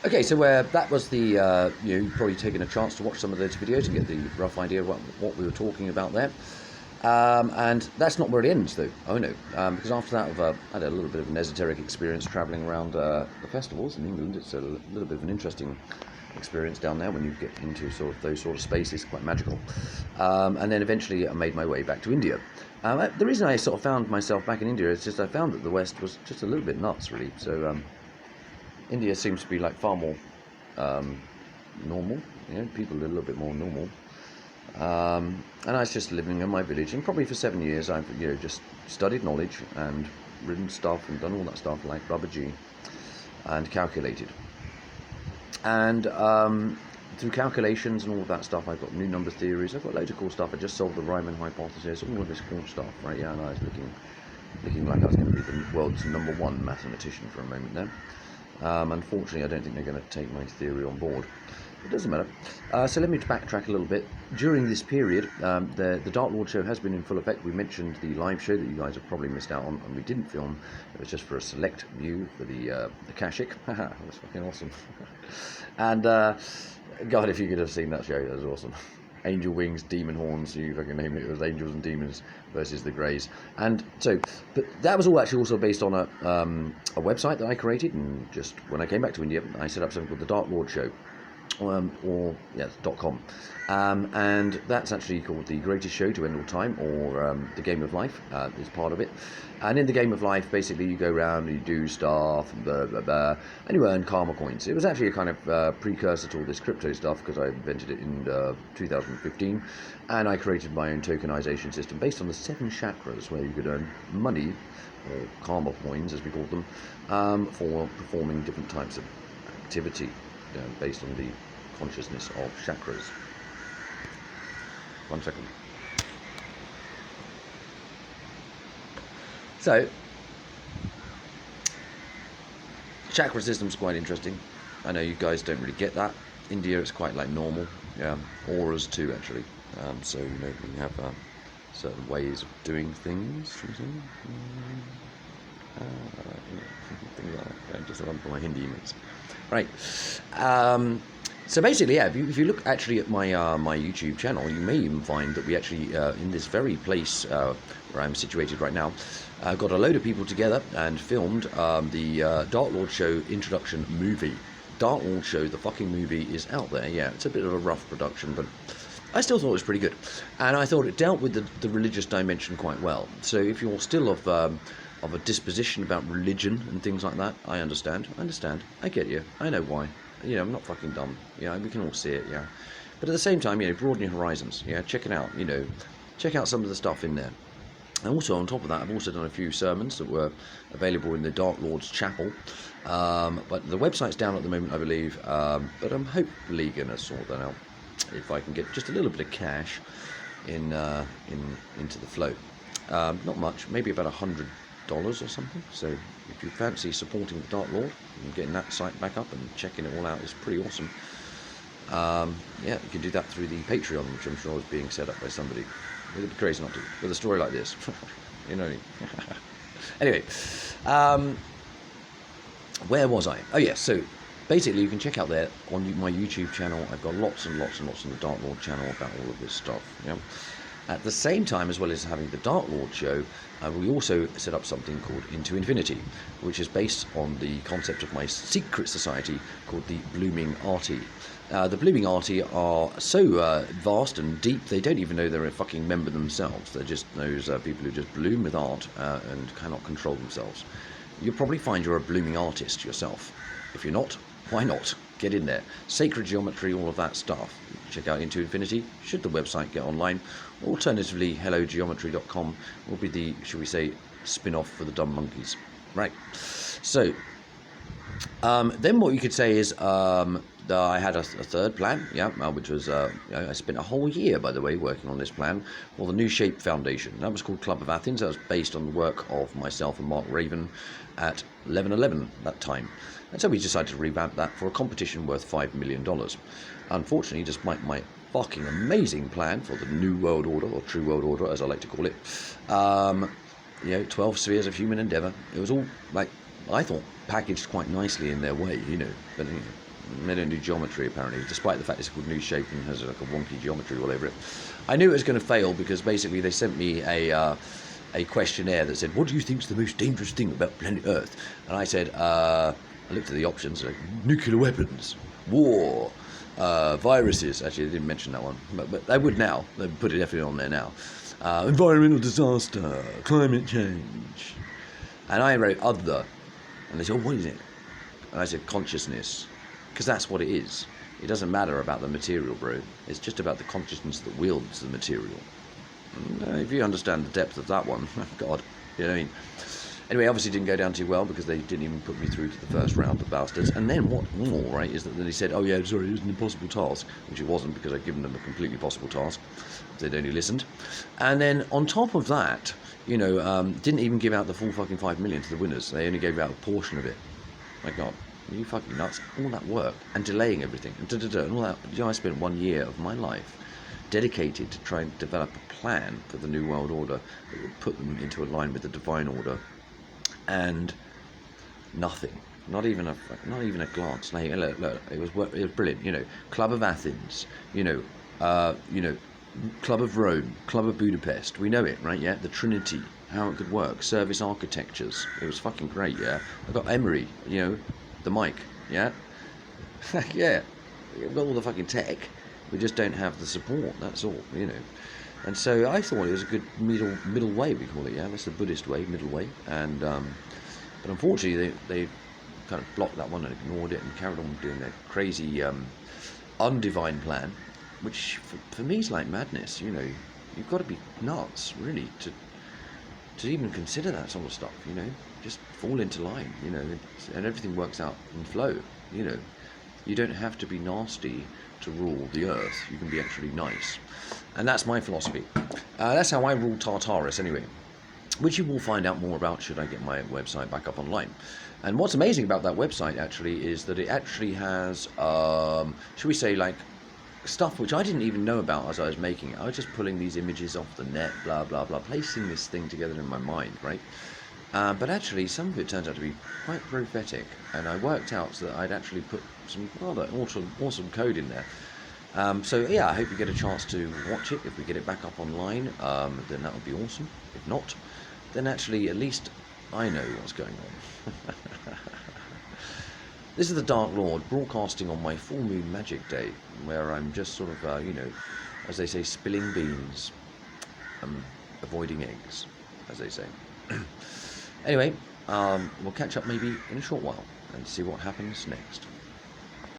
Okay, so that was the, you've probably taken a chance to watch some of those videos and get the rough idea of what we were talking about there. And that's not where it ends, though. Oh no, because after that, I had a little bit of an esoteric experience travelling around the festivals in England. It's a little bit of an interesting experience down there when you get into sort of those sort of spaces, quite magical. And then eventually I made my way back to India. The reason I sort of found myself back in India is just I found that the West was just a little bit nuts, really. So India seems to be like far more normal. People are a little bit more normal. And I was just living in my village, and probably for 7 years I've just studied knowledge and written stuff and done all that stuff like Babaji and calculated. And through calculations and all of that stuff, I've got new number theories. I've got loads of cool stuff. I just solved the Riemann hypothesis, all of this cool stuff, right? Yeah, and I was looking like I was going to be the world's #1 mathematician for a moment there. Unfortunately, I don't think they're going to take my theory on board. It doesn't matter. So let me backtrack a little bit. During this period, the Dark Lord show has been in full effect. We mentioned the live show that you guys have probably missed out on, and we didn't film. It was just for a select view for the Kashik. That was fucking awesome. And God, if you could have seen that show, that was awesome. Angel wings, demon horns, you fucking name it. It was angels and demons versus the greys. And so, but that was all actually also based on a website that I created. And just when I came back to India, I set up something called the Dark Lord Show. .com, and that's actually called The Greatest Show to End All Time, or The Game of Life is part of it. And in The Game of Life, basically you go around and you do stuff and blah, blah, blah, and you earn karma coins. It was actually a kind of precursor to all this crypto stuff, because I invented it in 2015, and I created my own tokenization system based on the 7 chakras, where you could earn money, or karma coins as we call them, for performing different types of activity based on the consciousness of chakras. 1 second. So, chakra system's quite interesting. I know you guys don't really get that. India is quite like normal. Yeah, auras too, actually. So we have certain ways of doing things. Things like that. Just run for my Hindi mates. Right. So basically, yeah, if you look actually at my my YouTube channel, you may even find that we actually, in this very place where I'm situated right now, got a load of people together and filmed the Dark Lord Show introduction movie. Dark Lord Show, the fucking movie, is out there. Yeah, it's a bit of a rough production, but I still thought it was pretty good. And I thought it dealt with the religious dimension quite well. So if you're still of a disposition about religion and things like that, I understand. I get you. I know why. I'm not fucking dumb. We can all see it, yeah. But at the same time, broaden your horizons. Yeah, check it out. Check out some of the stuff in there. And also on top of that, I've also done a few sermons that were available in the Dark Lord's Chapel. But the website's down at the moment, I believe. But I'm hopefully going to sort that out if I can get just a little bit of cash into the flow. Not much, maybe about $100 or something. So if you fancy supporting the Dark Lord and getting that site back up and checking it all out, is pretty awesome. Yeah, you can do that through the Patreon, which I'm sure is being set up by somebody. It'd be crazy not to, with a story like this. Anyway, where was I? Oh yes, so basically you can check out there on my YouTube channel. I've got lots and lots and lots on the Dark Lord channel about all of this stuff. At the same time, as well as having the Dark Lord show, we also set up something called Into Infinity, which is based on the concept of my secret society called the Blooming Arty. The Blooming Arty are so vast and deep, they don't even know they're a fucking member themselves. They're just those people who just bloom with art and cannot control themselves. You'll probably find you're a blooming artist yourself. If you're not, why not? Get in there. Sacred geometry, all of that stuff. Check out Into Infinity, should the website get online. Alternatively, hellogeometry.com will be the, shall we say, spin-off for the dumb monkeys. Right. So, then what you could say is I had a third plan, which was, I spent a whole year, by the way, working on this plan for the New Shape Foundation. That was called Club of Athens. That was based on the work of myself and Mark Raven at 11/11 that time. And so we decided to revamp that for a competition worth $5 million. Unfortunately, despite my fucking amazing plan for the New World Order, or True World Order, as I like to call it, 12 spheres of human endeavour, it was all, like, I thought, packaged quite nicely in their way, but anyway. They don't do geometry apparently, despite the fact it's called New Shape and has like a wonky geometry all over it. I knew it was going to fail because basically they sent me a questionnaire that said, "What do you think is the most dangerous thing about planet Earth?" And I said, I looked at the options, like nuclear weapons, war, viruses. Actually, they didn't mention that one, but they would now. They've put it definitely on there now. Environmental disaster, climate change. And I wrote other. And they said, "Oh, what is it?" And I said, "Consciousness." Because that's what it is. It doesn't matter about the material, bro. It's just about the consciousness that wields the material. And, if you understand the depth of that one, God, you know what I mean? Anyway, obviously didn't go down too well because they didn't even put me through to the first round, the bastards. And then what more, right, is that they said, "Oh yeah, sorry, it was an impossible task," which it wasn't because I'd given them a completely possible task. They'd only listened. And then on top of that, didn't even give out the full fucking 5 million to the winners. They only gave out a portion of it. My God, are you fucking nuts? All that work and delaying everything and all that. I spent 1 year of my life dedicated to try and develop a plan for the New World Order that would put them into a line with the Divine Order, and nothing. Not even a glance. Look, it was brilliant. Club of Athens. Club of Rome, Club of Budapest. We know it, right? Yeah, the Trinity. How it could work. Service architectures. It was fucking great. Yeah, I got Emery. The mic. Yeah, yeah. We've got all the fucking tech. We just don't have the support. That's all. And so I thought it was a good middle way. We call it. Yeah, that's the Buddhist way, middle way. And but unfortunately, they kind of blocked that one and ignored it and carried on doing their crazy undivine plan, which for me is like madness. You've got to be nuts, really, to even consider that sort of stuff. Just fall into line. And everything works out in flow. You don't have to be nasty to rule the earth. You can be actually nice, and that's my philosophy. That's how I rule Tartarus, anyway. Which you will find out more about should I get my website back up online. And what's amazing about that website actually is that it actually has, should we say, like stuff which I didn't even know about as I was making it. I was just pulling these images off the net, blah blah blah, placing this thing together in my mind, right? But actually, some of it turns out to be quite prophetic, and I worked out that I'd actually put some rather awesome code in there. So yeah, I hope you get a chance to watch it. If we get it back up online, then that would be awesome. If not, then actually at least I know what's going on. This is the Dark Lord broadcasting on my full moon magic day, where I'm just sort of, as they say, spilling beans, avoiding eggs, as they say. Anyway, we'll catch up maybe in a short while and see what happens next.